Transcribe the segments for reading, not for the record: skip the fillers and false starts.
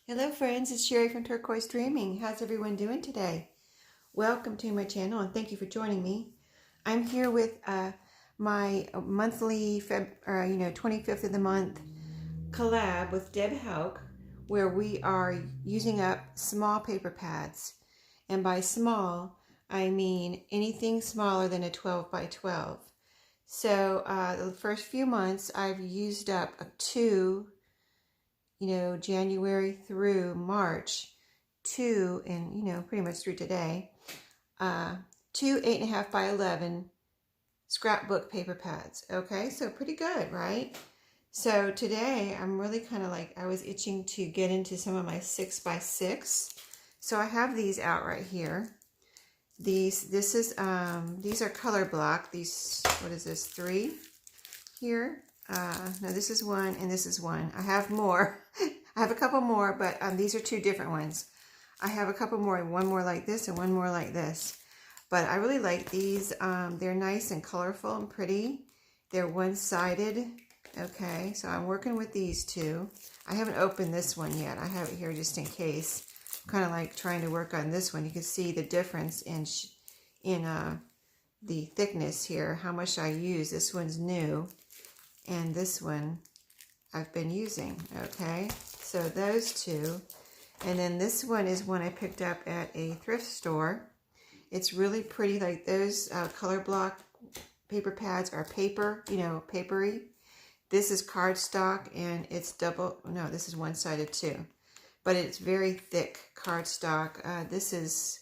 Hello friends, it's Sherry from Turquoise Dreaming. How's everyone doing today? Welcome to my channel and thank you for joining me. I'm here with my monthly 25th of the month collab with Deb Houck, where we are using up small paper pads. And by small, I mean anything smaller than a 12 by 12. So the first few months I've used up two, January through March, two, and pretty much through today, two 8.5 by 11 scrapbook paper pads. Okay, so pretty good, right? So today I'm really kind of like, I was itching to get into some of my 6 by 6. So I have these out right here. These are color block. These, what is this, 3 here? No, this is 1 and this is 1. I have more. I have a couple more, but these are 2 different ones. I have a couple more, one more like this and one more like this. But I really like these. They're nice and colorful and pretty. They're one-sided. Okay, so I'm working with these 2. I haven't opened this one yet. I have it here just in case. I'm kind of like trying to work on this one. You can see the difference in the thickness here, how much I use. This one's new. And this one I've been using, okay? So those 2. And then this one is one I picked up at a thrift store. It's really pretty, like those color block paper pads are paper, papery. This is cardstock and it's this is one-sided too. But it's very thick cardstock. This is,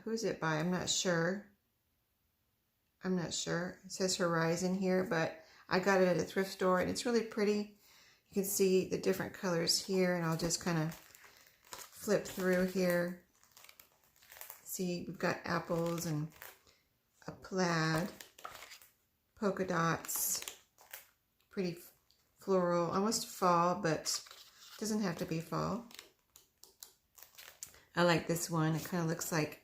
who's it by? I'm not sure. It says Horizon here, but I got it at a thrift store and it's really pretty. You can see the different colors here, and I'll just kind of flip through here. See, we've got apples and a plaid, polka dots, pretty floral, almost fall, but doesn't have to be fall. I like this one. It kind of looks like,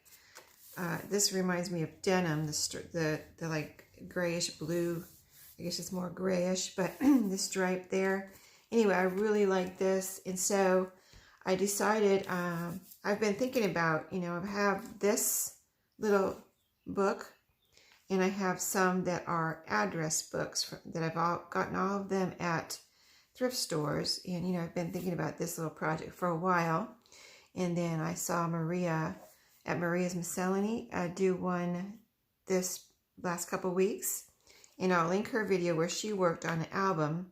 this reminds me of denim, the like grayish blue. I guess it's more grayish, but the stripe there. Anyway, I really like this. And so I decided, I've been thinking about, I have this little book, and I have some that are address books that I've gotten all of them at thrift stores. And, I've been thinking about this little project for a while. And then I saw Maria at Maria's Miscellany do one this last couple weeks. And I'll link her video where she worked on an album.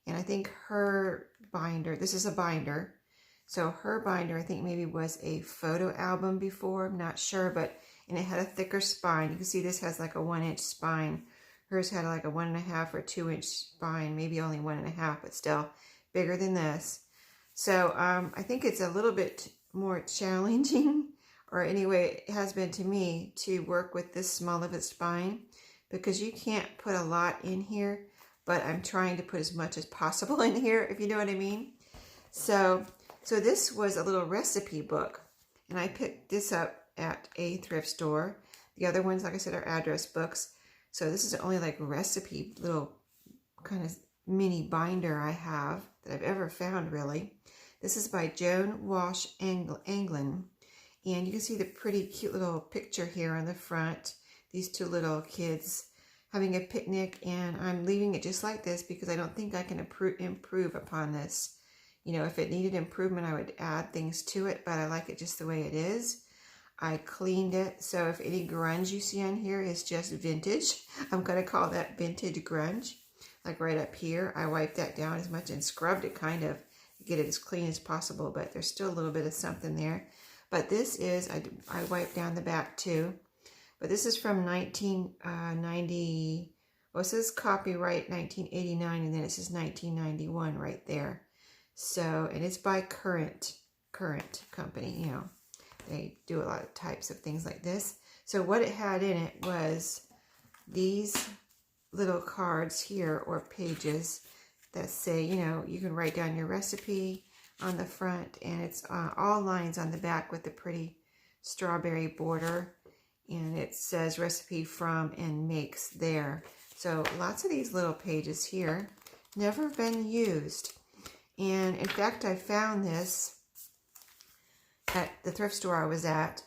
And I think her binder, this is a binder. So her binder, I think maybe was a photo album before. I'm not sure, and it had a thicker spine. You can see this has like a 1-inch spine. Hers had like a 1.5 or 2-inch spine, maybe only 1.5, but still bigger than this. So I think it's a little bit more challenging, or anyway, it has been to me, to work with this small of a spine, because you can't put a lot in here, but I'm trying to put as much as possible in here, if you know what I mean. So this was a little recipe book, and I picked this up at a thrift store. The other ones, like I said, are address books. So this is the only like recipe little kind of mini binder I have that I've ever found, really. This is by Joan Walsh Anglin, and you can see the pretty cute little picture here on the front. These 2 little kids having a picnic, and I'm leaving it just like this because I don't think I can improve upon this. If it needed improvement, I would add things to it, but I like it just the way it is. I cleaned it, so if any grunge you see on here is just vintage, I'm going to call that vintage grunge. Like right up here, I wiped that down as much and scrubbed it kind of to get it as clean as possible, but there's still a little bit of something there. But this is, I wiped down the back too. But this is from 1990, well, it says copyright 1989, and then it says 1991 right there. So, and it's by Current company, they do a lot of types of things like this. So what it had in it was these little cards here, or pages, that say, you can write down your recipe on the front, and it's all lines on the back with the pretty strawberry border. And it says recipe from and makes there. So lots of these little pages here, never been used. And in fact, I found this at the thrift store I was at,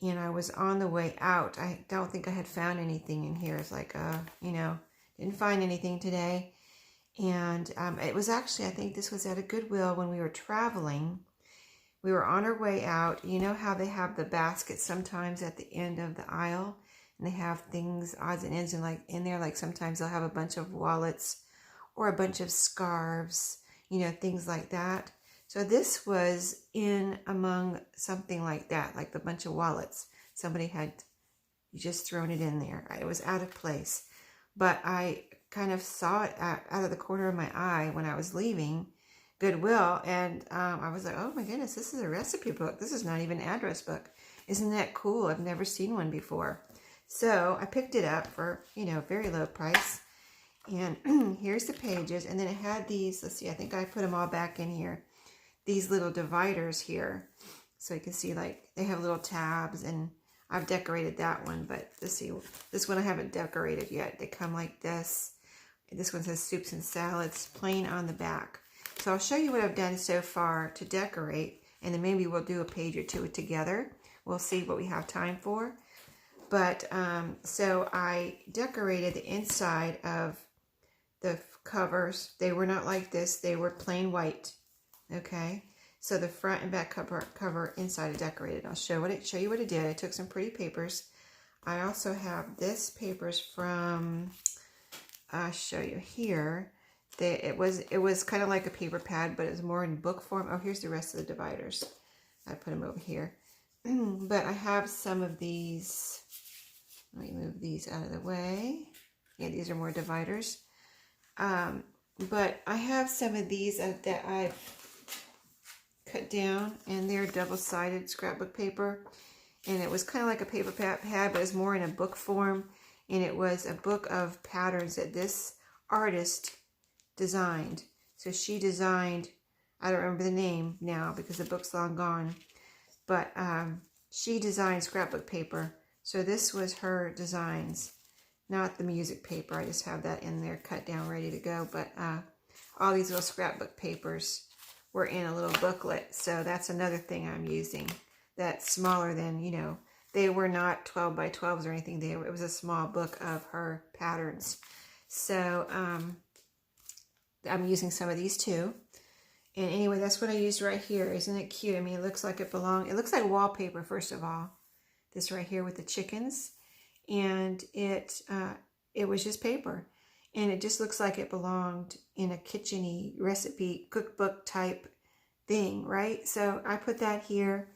and I was on the way out. I don't think I had found anything in here. It's like, you know, didn't find anything today. And it was actually, I think this was at a Goodwill when we were traveling. We were on our way out. You know how they have the baskets sometimes at the end of the aisle, and they have things, odds and ends, and like in there, like sometimes they'll have a bunch of wallets or a bunch of scarves, you know, things like that. So this was in among something like that, like a bunch of wallets. Somebody had just thrown it in there. It was out of place. But I kind of saw it out of the corner of my eye when I was leaving Goodwill, and I was like, oh my goodness, this is a recipe book. This is not even an address book. Isn't that cool? I've never seen one before. So I picked it up for, you know, very low price. And here's the pages. And then it had these, let's see, I think I put them all back in here. These little dividers here. So you can see, like, they have little tabs, and I've decorated that one, but let's see, this one I haven't decorated yet. They come like this. This one says soups and salads, plain on the back. So I'll show you what I've done so far to decorate, and then maybe we'll do a page or two together. We'll see what we have time for. But so I decorated the inside of the covers. They were not like this. They were plain white. Okay. So the front and back cover inside I decorated. I'll show you what I did. I took some pretty papers. I also have this papers from, I'll show you here. It was kind of like a paper pad, but it was more in book form. Oh, here's the rest of the dividers. I put them over here. But I have some of these. Let me move these out of the way. Yeah, these are more dividers. But I have some of these that I've cut down, and they're double-sided scrapbook paper. And it was kind of like a paper pad, but it's more in a book form. And it was a book of patterns that this artist designed. So she designed, I don't remember the name now because the book's long gone, but she designed scrapbook paper. So this was her designs, not the music paper. I just have that in there cut down, ready to go. But all these little scrapbook papers were in a little booklet. So that's another thing I'm using that's smaller than, you know, they were not 12 by 12s or anything. It was a small book of her patterns. So I'm using some of these too. And anyway, that's what I used right here. Isn't it cute? I mean, it looks like it belongs. It looks like wallpaper, first of all. This right here with the chickens. And it was just paper. And it just looks like it belonged in a kitchen-y recipe cookbook type thing, right? So I put that here.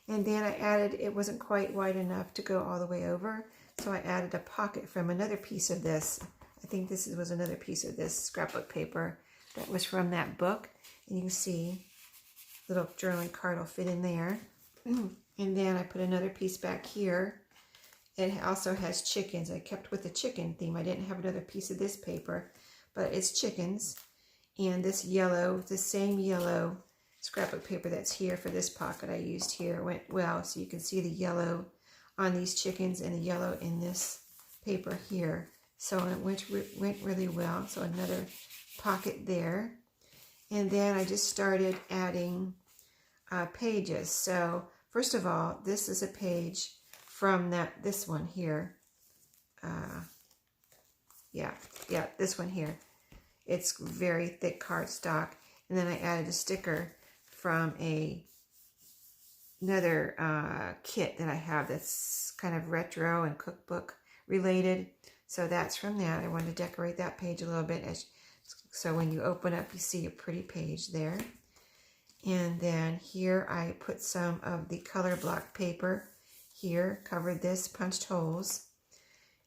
And then I added, it wasn't quite wide enough to go all the way over. So I added a pocket from another piece of this. I think this was another piece of this scrapbook paper that was from that book. And you can see little journaling card will fit in there. And then I put another piece back here. It also has chickens. I kept with the chicken theme. I didn't have another piece of this paper, but it's chickens. And this yellow, the same yellow scrapbook paper that's here for this pocket I used here went well. So you can see the yellow on these chickens and the yellow in this paper here. So it went really well. So another pocket there. And then I just started adding pages. So first of all, this is a page from this one here. Yeah, this one here. It's very thick cardstock. And then I added a sticker from another kit that I have that's kind of retro and cookbook related. So that's from that. I wanted to decorate that page a little bit. So when you open up, you see a pretty page there. And then here I put some of the color block paper here, covered this, punched holes.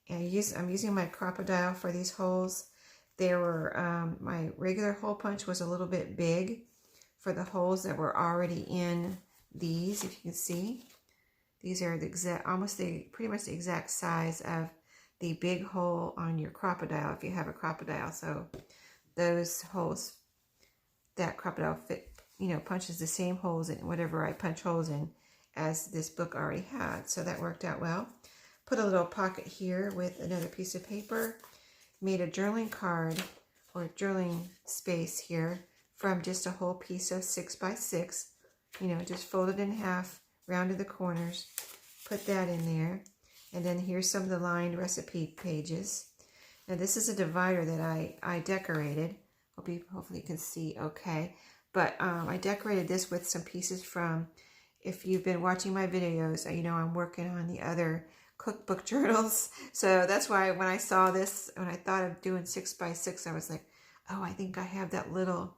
And I'm using my crocodile for these holes. They were, my regular hole punch was a little bit big for the holes that were already in these, if you can see. These are the exact, pretty much the exact size of the big hole on your crocodile, if you have a crocodile. So those holes, that crocodile fit, you know, punches the same holes in whatever I punch holes in as this book already had. So that worked out well. Put a little pocket here with another piece of paper. Made a journaling card or journaling space here from just a whole piece of 6 by 6. You know, just fold it in half, rounded the corners, put that in there. And then here's some of the lined recipe pages. Now this is a divider that I decorated. Hopefully you can see okay. But I decorated this with some pieces from, if you've been watching my videos, you know I'm working on the other cookbook journals. So that's why when I saw this, when I thought of doing 6 by 6, I was like, oh, I think I have that little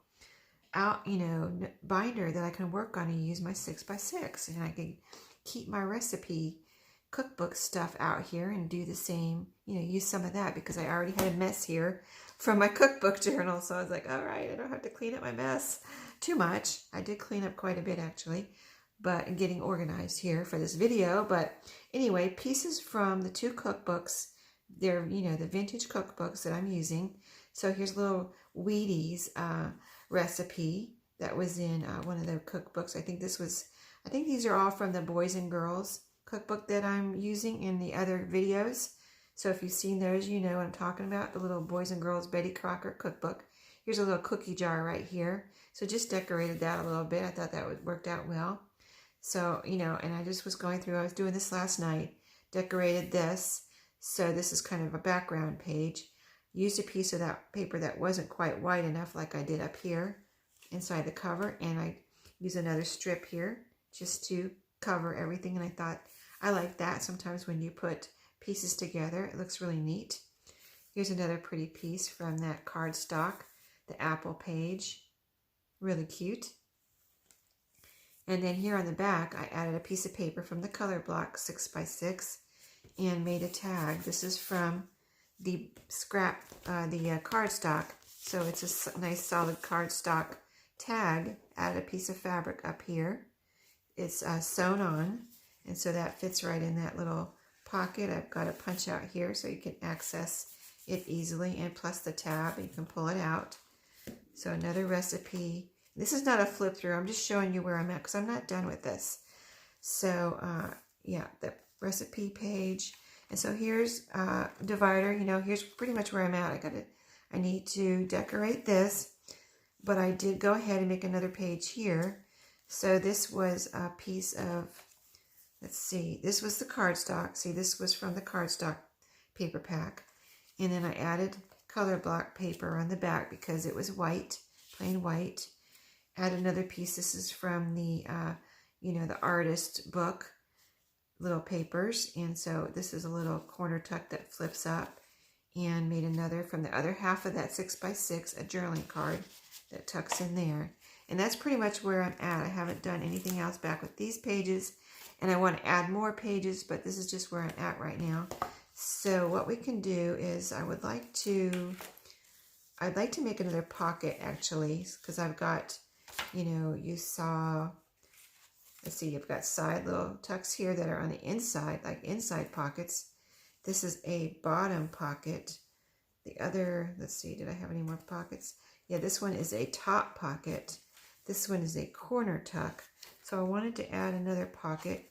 binder that I can work on and use my 6 by 6, and I can keep my recipe cookbook stuff out here and do the same, use some of that, because I already had a mess here from my cookbook journal. So I was like, all right, I don't have to clean up my mess too much. I did clean up quite a bit actually, but getting organized here for this video. But anyway, pieces from the 2 cookbooks. They're, the vintage cookbooks that I'm using. So here's a little Wheaties recipe that was in one of the cookbooks. I think these are all from the Boys and Girls cookbook that I'm using in the other videos. So if you've seen those, you know what I'm talking about, the little Boys and Girls Betty Crocker cookbook. Here's a little cookie jar right here. So just decorated that a little bit. I thought that worked out well. So, and I just was going through, I was doing this last night, decorated this. So this is kind of a background page. Used a piece of that paper that wasn't quite wide enough, like I did up here inside the cover. And I used another strip here just to cover everything. And I thought, I like that. Sometimes when you put pieces together, it looks really neat. Here's another pretty piece from that cardstock, the apple page. Really cute. And then here on the back, I added a piece of paper from the color block 6 by 6 and made a tag. This is from the cardstock. So it's a nice solid cardstock tag. Added a piece of fabric up here. It's sewn on, and so that fits right in that little pocket. I've got a punch out here so you can access it easily, and plus the tab, you can pull it out. So another recipe. This is not a flip through. I'm just showing you where I'm at because I'm not done with this. So yeah, the recipe page. And so here's divider. Here's pretty much where I'm at. I need to decorate this, but I did go ahead and make another page here. So this was a piece of, let's see, this was the cardstock. See, this was from the cardstock paper pack. And then I added color block paper on the back because it was white, plain white. Add another piece. This is from the, the artist book, little papers. And so this is a little corner tuck that flips up, and made another from the other half of that 6 by 6, a journaling card that tucks in there. And that's pretty much where I'm at. I haven't done anything else back with these pages, and I want to add more pages, but this is just where I'm at right now. So what we can do is I'd like to make another pocket actually, because I've got, you saw, let's see, you've got side little tucks here that are on the inside, like inside pockets. This is a bottom pocket. The other, let's see, did I have any more pockets? Yeah, this one is a top pocket. This one is a corner tuck. So I wanted to add another pocket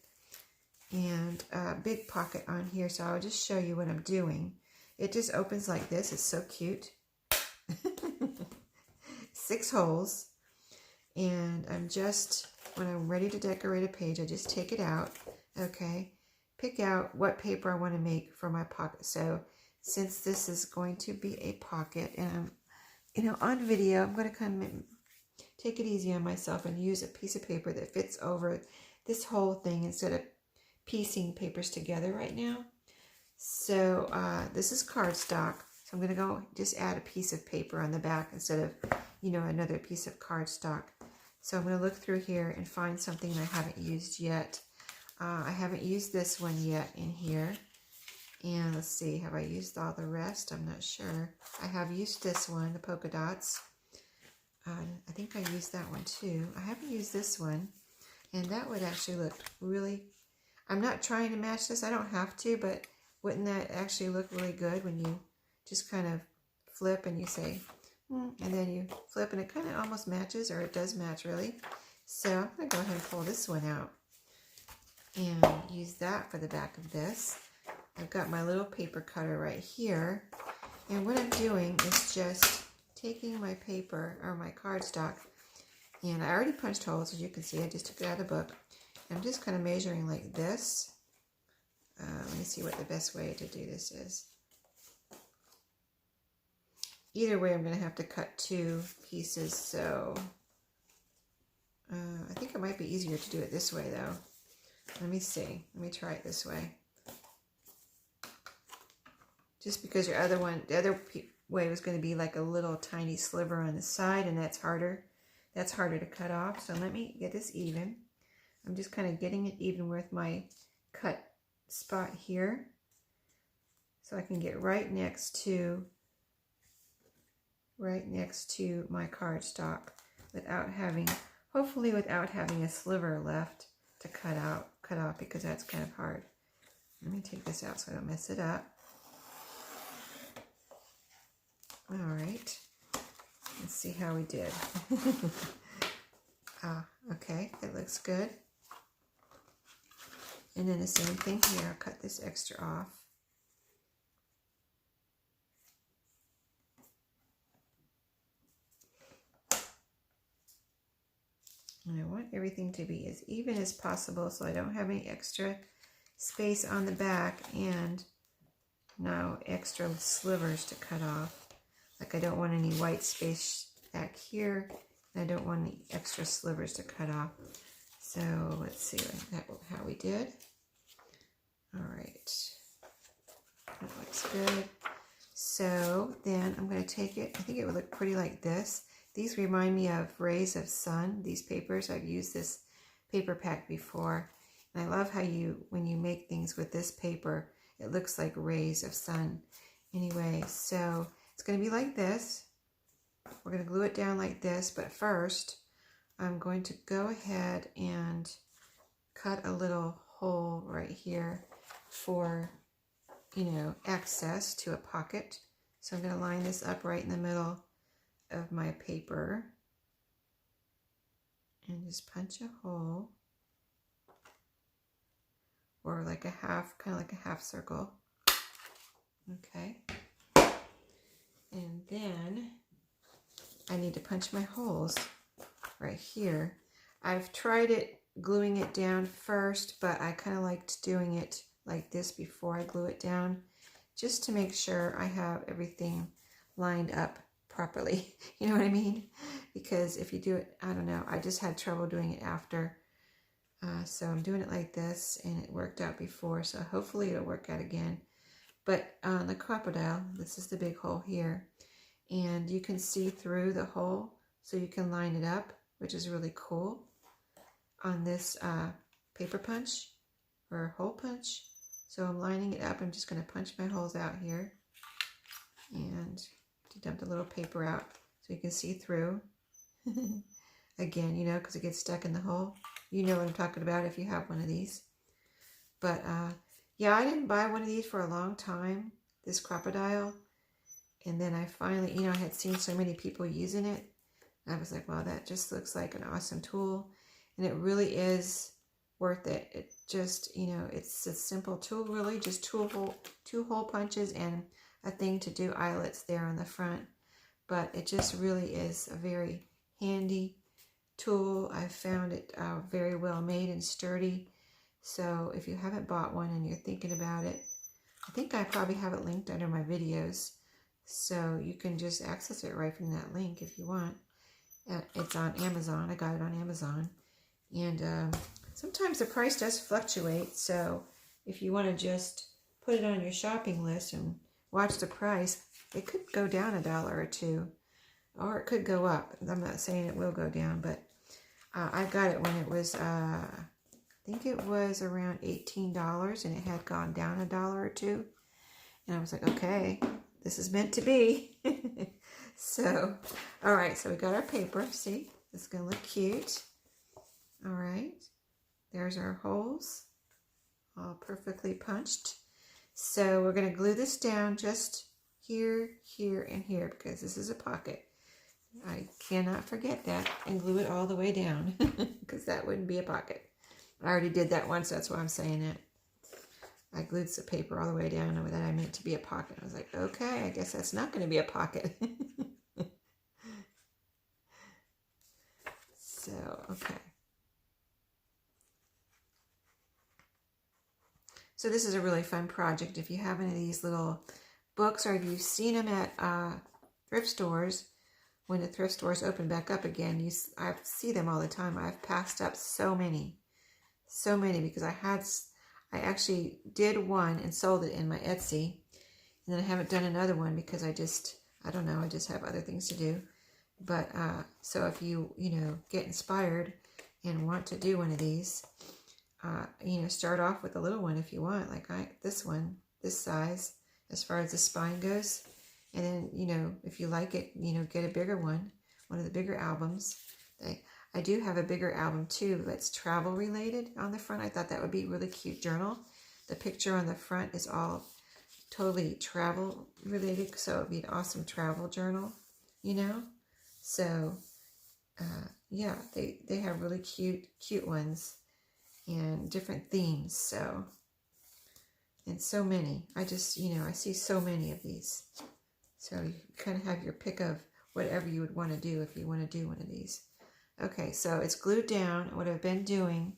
and a big pocket on here. So I'll just show you what I'm doing. It just opens like this. It's so cute. 6 holes. And when I'm ready to decorate a page, I just take it out. Okay. Pick out what paper I want to make for my pocket. So since this is going to be a pocket, and I'm, on video, I'm going to kind of take it easy on myself and use a piece of paper that fits over this whole thing instead of piecing papers together right now. So this is cardstock. So I'm going to go just add a piece of paper on the back instead of, another piece of cardstock. So I'm going to look through here and find something I haven't used yet. I haven't used this one yet in here. And let's see, have I used all the rest? I'm not sure. I have used this one, the polka dots. I think I used that one too. I haven't used this one. And that would actually look really, I'm not trying to match this. I don't have to, but wouldn't that actually look really good when you just kind of flip and you say, and then you flip and it kind of almost matches, or it does match really. So I'm going to go ahead and pull this one out and use that for the back of this. I've got my little paper cutter right here. And what I'm doing is just taking my paper, or my cardstock, and I already punched holes, as you can see. I just took it out of the book. I'm just kind of measuring like this. Let me see what the best way to do this is. Either way, I'm going to have to cut 2 pieces, so I think it might be easier to do it this way, though. Let me see. Let me try it this way. Just because your other one, the other way was going to be like a little tiny sliver on the side, and that's harder. That's harder to cut off. So let me get this even. I'm just kind of getting it even with my cut spot here, so I can get right next to my cardstock without having, hopefully without having a sliver left to cut off, because that's kind of hard. Let me take this out so I don't mess it up. All right, let's see how we did. Okay, that looks good. And then the same thing here, I'll cut this extra off. And I want everything to be as even as possible so I don't have any extra space on the back and no extra slivers to cut off. Like I don't want any white space back here, and I don't want any extra slivers to cut off. So let's see how we did. All right, that looks good. So then I'm going to take it, I think it would look pretty like this. These remind me of rays of sun, these papers. I've used this paper pack before. And I love how when you make things with this paper, it looks like rays of sun. Anyway, so it's going to be like this. We're going to glue it down like this, but first I'm going to go ahead and cut a little hole right here for, access to a pocket. So I'm going to line this up right in the middle of my paper and just punch a hole, or like a half, kind of like a half circle. Okay. And then I need to punch my holes right here. I've tried gluing it down first, but I kind of liked doing it like this before I glue it down, just to make sure I have everything lined up properly. You know what I mean? Because if you do it, I don't know, I just had trouble doing it after. So I'm doing it like this, and it worked out before, so hopefully it'll work out again. But on the crocodile, this is the big hole here, and you can see through the hole, so you can line it up, which is really cool. On this paper punch, or hole punch. So I'm lining it up. I'm just going to punch my holes out here, and to dump the little paper out so you can see through. Again, because it gets stuck in the hole. You know what I'm talking about if you have one of these. But yeah, I didn't buy one of these for a long time, this crocodile. And then I finally, I had seen so many people using it. I was like, wow, that just looks like an awesome tool. And it really is worth it. It just, it's a simple tool, really, just two hole punches and a thing to do eyelets there on the front. But it just really is a very handy tool. I found it very well made and sturdy. So if you haven't bought one and you're thinking about it, I think I probably have it linked under my videos. So you can just access it right from that link if you want. It's on Amazon. I got it on Amazon. And sometimes the price does fluctuate. So if you want to just put it on your shopping list and watch the price, it could go down $1 or $2. Or it could go up. I'm not saying it will go down, but I got it when it was, I think it was around $18, and it had gone down $1 or $2. And I was like, okay, this is meant to be. So, all right, so we got our paper. See, it's going to look cute. All right, there's our holes, all perfectly punched. So we're going to glue this down just here, here, and here, because this is a pocket. I cannot forget that, and glue it all the way down, because that wouldn't be a pocket. I already did that once, that's why I'm saying it. I glued the paper all the way down, and that I meant to be a pocket. I was like, okay, I guess that's not going to be a pocket. So, okay. So this is a really fun project. If you have any of these little books, or if you've seen them at thrift stores, when the thrift stores open back up again, I see them all the time. I've passed up so many because I actually did one and sold it in my Etsy, and then I haven't done another one because I don't know, I just have other things to do. But so if you get inspired and want to do one of these, start off with a little one if you want, like this one, this size, as far as the spine goes. And then, if you like it, get a bigger one of the bigger albums. I do have a bigger album too that's travel related on the front. I thought that would be a really cute journal. The picture on the front is all totally travel related, so it would be an awesome travel journal, So, yeah, they have really cute ones and different themes, so, and so many. I just, I see so many of these. So you kind of have your pick of whatever you would want to do if you want to do one of these. Okay, so it's glued down. What I've been doing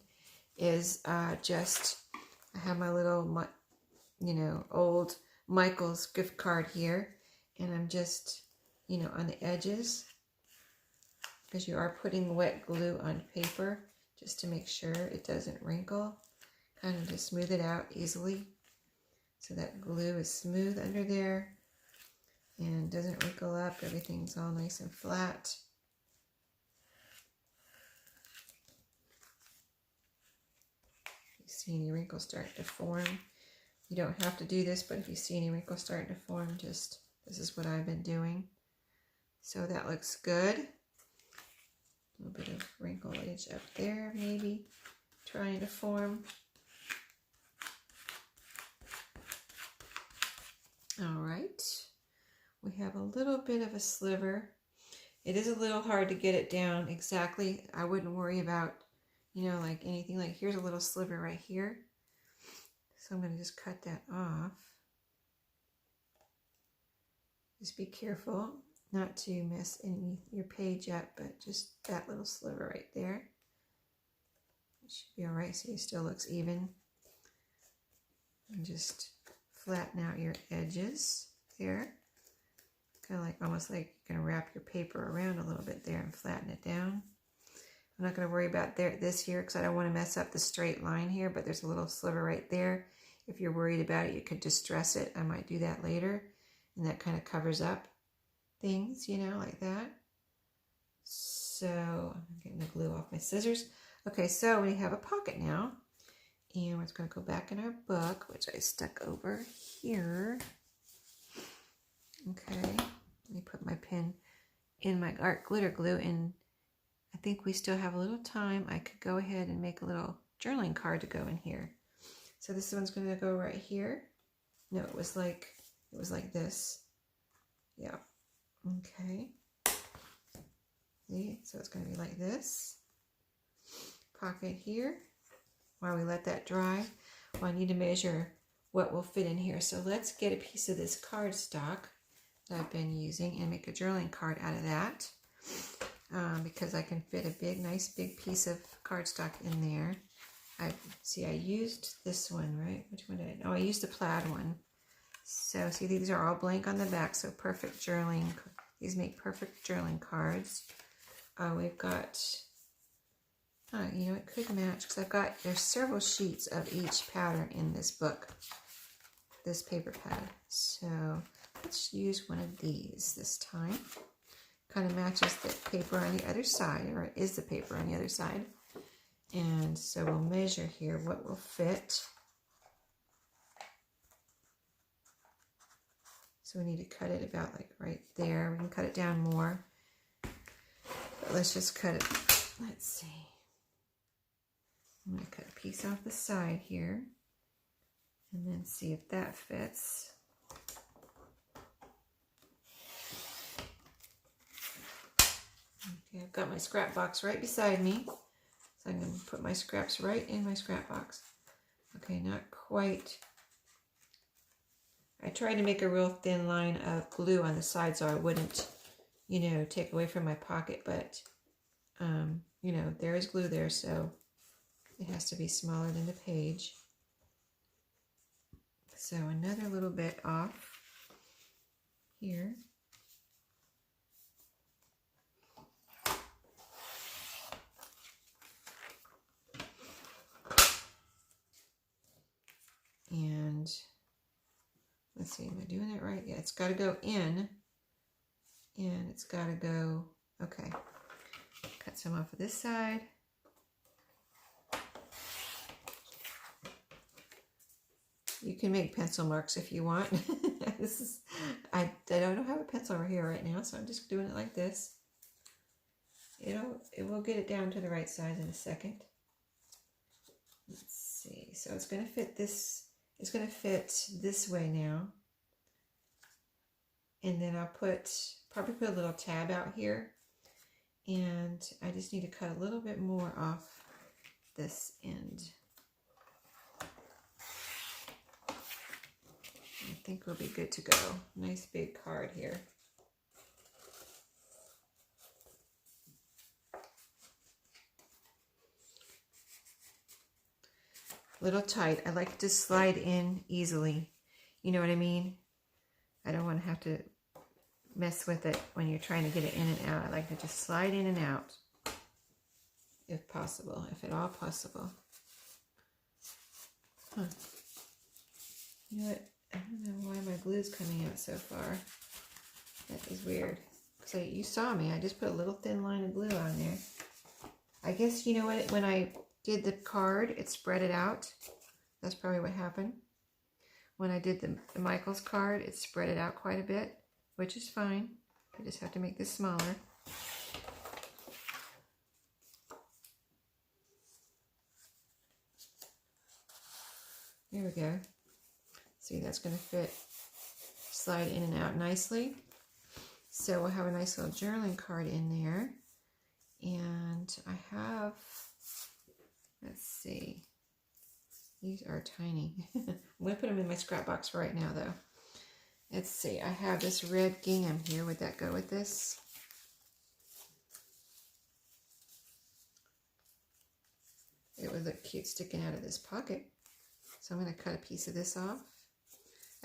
is I have my little, old Michael's gift card here. And I'm just, on the edges, because you are putting wet glue on paper just to make sure it doesn't wrinkle. Kind of to smooth it out easily so that glue is smooth under there and doesn't wrinkle up. Everything's all nice and flat. If you see any wrinkles starting to form, you don't have to do this, but if you see any wrinkles starting to form, this is what I've been doing. So that looks good. A little bit of wrinklage up there, maybe trying to form. All right. We have a little bit of a sliver. It is a little hard to get it down exactly. I wouldn't worry about, like anything. Like here's a little sliver right here. So I'm going to just cut that off. Just be careful not to mess your page up, but just that little sliver right there. It should be all right. See, it still looks even. And just flatten out your edges there. Kind of like, almost like you're going to wrap your paper around a little bit there and flatten it down. I'm not going to worry about this here because I don't want to mess up the straight line here, but there's a little sliver right there. If you're worried about it, you could distress it. I might do that later. And that kind of covers up things, like that. So I'm getting the glue off my scissors. Okay, so we have a pocket now. And we're going to go back in our book, which I stuck over here. Okay, let me put my pen in my art glitter glue, and I think we still have a little time. I could go ahead and make a little journaling card to go in here. So this one's going to go right here. No, it was like this. Yeah. Okay. See, so it's going to be like this. Pocket here. While we let that dry, well, I need to measure what will fit in here. So let's get a piece of this cardstock that I've been using and make a journaling card out of that, because I can fit a nice big piece of cardstock in there. I used this one, right? Which one did I? Oh, I used the plaid one. So see, these are all blank on the back, so perfect journaling. These make perfect journaling cards. We've got, it could match because there's several sheets of each pattern in this book, this paper pad. So let's use one of these this time. Kind of matches the paper on the other side, or it is the paper on the other side. And so we'll measure here what will fit. So we need to cut it about like right there. We can cut it down more. But let's just cut it. Let's see. I'm going to cut a piece off the side here. And then see if that fits. Okay, I've got my scrap box right beside me. So I'm going to put my scraps right in my scrap box. Okay, not quite. I tried to make a real thin line of glue on the side so I wouldn't, take away from my pocket, but you know, there is glue there, so it has to be smaller than the page. So another little bit off here. And let's see, am I doing that right? Yeah, it's got to go in, and it's got to go, okay. Cut some off of this side. You can make pencil marks if you want. This is, I don't have a pencil over here right now, so I'm just doing it like this. It will get it down to the right size in a second. Let's see. So it's going to fit this. It's going to fit this way now. And then I'll probably put a little tab out here. And I just need to cut a little bit more off this end. I think we'll be good to go. Nice big card here. Little tight. I like to slide in easily. You know what I mean? I don't want to have to mess with it when you're trying to get it in and out. I like to just slide in and out if possible, if at all possible. Huh. You know what? I don't know why my glue's coming out so far. That is weird. So you saw me. I just put a little thin line of glue on there. I guess, you know what? When I did the card, it spread it out. That's probably what happened. When I did the Michael's card, it spread it out quite a bit, which is fine. I just have to make this smaller. There we go. See, that's going to fit, slide in and out nicely. So we'll have a nice little journaling card in there. And I have, let's see, these are tiny. I'm going to put them in my scrap box for right now, though. Let's see, I have this red gingham here. Would that go with this? It would look cute sticking out of this pocket. So I'm going to cut a piece of this off.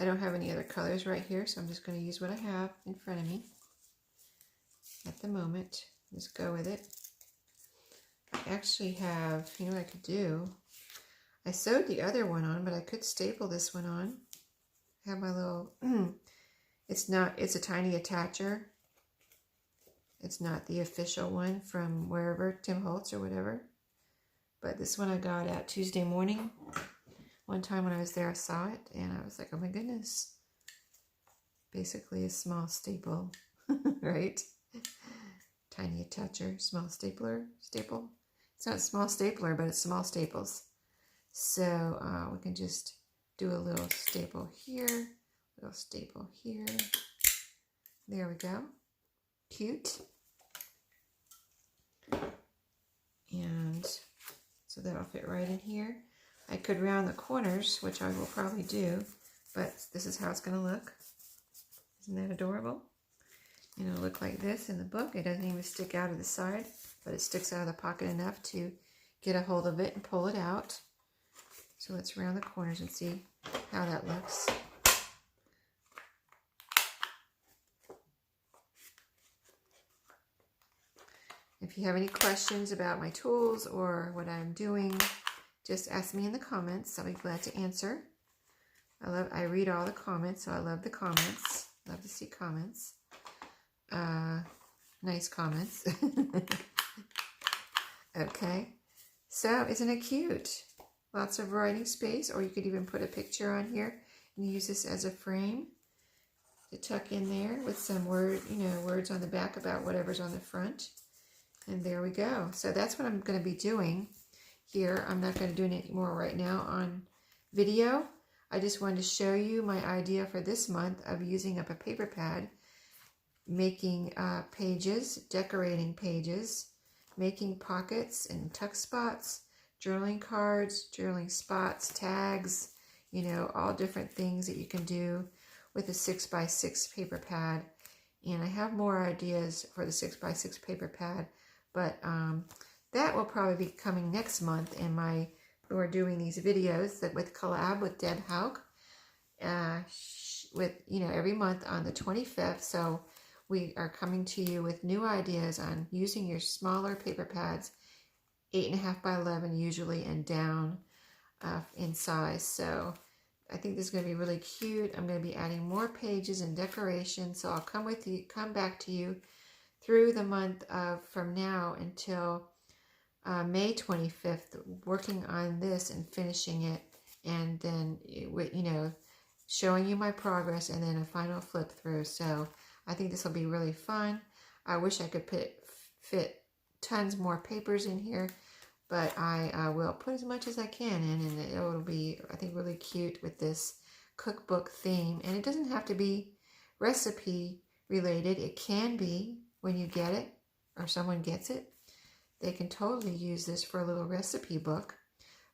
I don't have any other colors right here, so I'm just going to use what I have in front of me at the moment. Just go with it. I actually have, you know what I could do? I sewed the other one on, but I could staple this one on. I have my little, it's a tiny attacher. It's not the official one from wherever, Tim Holtz or whatever. But this one I got at Tuesday Morning. One time when I was there, I saw it, and I was like, oh my goodness. Basically a small staple, right? Tiny attacher, small staple. It's not a small stapler, but it's small staples. So we can just do a little staple here, little staple here. There we go. Cute. And so that'll fit right in here. I could round the corners, which I will probably do, but this is how it's going to look. Isn't that adorable? And it'll look like this in the book. It doesn't even stick out of the side, but it sticks out of the pocket enough to get a hold of it and pull it out. So let's round the corners and see how that looks. If you have any questions about my tools or what I'm doing, just ask me in the comments. I'll be glad to answer. I read all the comments, so I love the comments. Love to see comments. Nice comments. Okay. So, isn't it cute? Lots of writing space, or you could even put a picture on here and use this as a frame to tuck in there with some words on the back about whatever's on the front. And there we go. So that's what I'm going to be doing here. I'm not going to do any more right now on video. I just wanted to show you my idea for this month of using up a paper pad, making pages, decorating pages, making pockets and tuck spots, journaling cards, journaling spots, tags, all different things that you can do with a 6x6 paper pad. And I have more ideas for the 6x6 paper pad, but that will probably be coming next month. And we're doing these videos that with Collab with Deb Houck, with, you know, every month on the 25th. So we are coming to you with new ideas on using your smaller paper pads, 8.5 by 11 usually, and down in size. So I think this is going to be really cute. I'm going to be adding more pages and decorations. So I'll come back to you through the month of from now until May 25th, working on this and finishing it, and then, you know, showing you my progress, and then a final flip through. So I think this will be really fun. I wish I could fit tons more papers in here, but I will put as much as I can in, and it'll be, I think, really cute with this cookbook theme. And it doesn't have to be recipe related. It can be when you get it or someone gets it. They can totally use this for a little recipe book,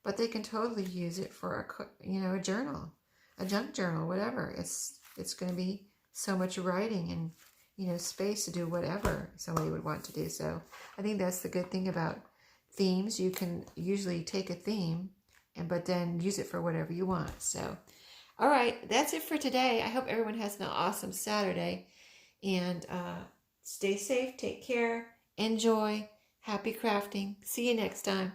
but they can totally use it for a journal, a junk journal, whatever. It's going to be so much writing and, you know, space to do whatever somebody would want to do. So I think that's the good thing about themes. You can usually take a theme but then use it for whatever you want. So, all right, that's it for today. I hope everyone has an awesome Saturday, and stay safe, take care, enjoy, happy crafting. See you next time.